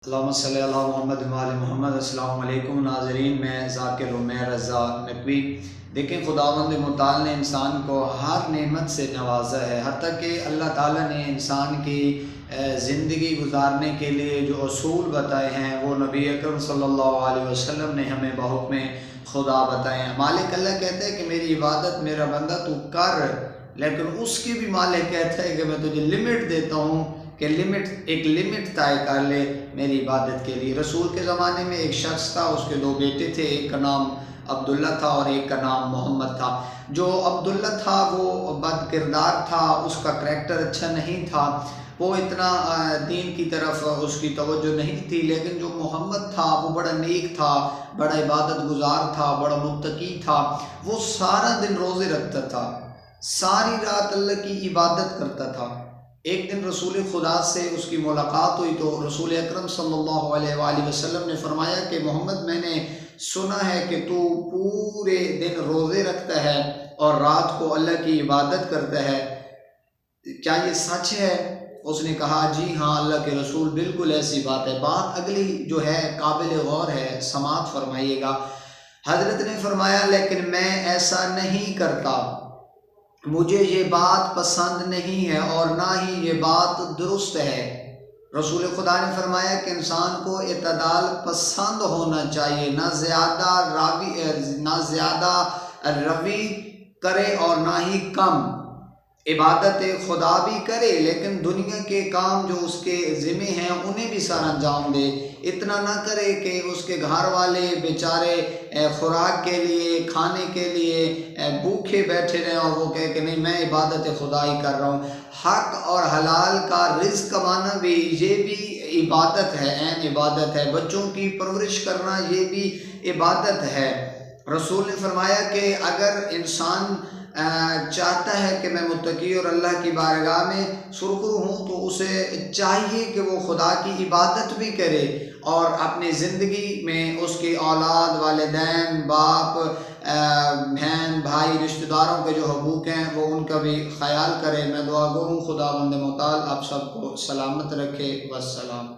اللہم صلی اللہ محمد و آل محمد۔ السلام علیکم ناظرین، میں ذاکر عمیر رضا نقوی۔ دیکھیں، خداوند متعال نے انسان کو ہر نعمت سے نوازا ہے، حتیٰ کہ اللہ تعالیٰ نے انسان کی زندگی گزارنے کے لیے جو اصول بتائے ہیں وہ نبی اکرم صلی اللہ علیہ وسلم نے ہمیں بحکم خدا بتائے ہیں۔ مالک اللہ کہتا ہے کہ میری عبادت میرا بندہ تو کر، لیکن اس کی بھی مالک کہتا ہے کہ میں تجھے لمٹ دیتا ہوں کہ ایک لمٹ طے کر لے میری عبادت کے لیے۔ رسول کے زمانے میں ایک شخص تھا، اس کے دو بیٹے تھے، ایک کا نام عبداللہ تھا اور ایک کا نام محمد تھا۔ جو عبداللہ تھا وہ بد کردار تھا، اس کا کریکٹر اچھا نہیں تھا، وہ اتنا دین کی طرف اس کی توجہ نہیں تھی، لیکن جو محمد تھا وہ بڑا نیک تھا، بڑا عبادت گزار تھا، بڑا متقی تھا۔ وہ سارا دن روزے رکھتا تھا، ساری رات اللہ کی عبادت کرتا تھا۔ ایک دن رسول خدا سے اس کی ملاقات ہوئی تو رسول اکرم صلی اللہ علیہ وآلہ وسلم نے فرمایا کہ محمد، میں نے سنا ہے کہ تو پورے دن روزے رکھتا ہے اور رات کو اللہ کی عبادت کرتا ہے، کیا یہ سچ ہے؟ اس نے کہا جی ہاں اللہ کے رسول، بالکل ایسی بات ہے۔ بات اگلی جو ہے قابل غور ہے، سماعت فرمائیے گا۔ حضرت نے فرمایا لیکن میں ایسا نہیں کرتا، مجھے یہ بات پسند نہیں ہے اور نہ ہی یہ بات درست ہے۔ رسول خدا نے فرمایا کہ انسان کو اعتدال پسند ہونا چاہیے، نہ زیادہ روی کرے اور نہ ہی کم۔ عبادت خدا بھی کرے لیکن دنیا کے کام جو اس کے ذمہ ہیں انہیں بھی سر انجام دے۔ اتنا نہ کرے کہ اس کے گھر والے بیچارے خوراک کے لیے، کھانے کے لیے بھوکے بیٹھے رہیں اور وہ کہے کہ نہیں میں عبادت خدا ہی کر رہا ہوں۔ حق اور حلال کا رزق کمانا بھی یہ بھی عبادت ہے، عین عبادت ہے۔ بچوں کی پرورش کرنا یہ بھی عبادت ہے۔ رسول نے فرمایا کہ اگر انسان چاہتا ہے کہ میں متقی اور اللہ کی بارگاہ میں سرخرو ہوں تو اسے چاہیے کہ وہ خدا کی عبادت بھی کرے اور اپنی زندگی میں اس کی اولاد، والدین، باپ، بہن، بھائی، رشتہ داروں کے جو حقوق ہیں وہ ان کا بھی خیال کرے۔ میں دعا گو ہوں خداوند متعال آپ سب کو سلامت رکھے۔ والسلام۔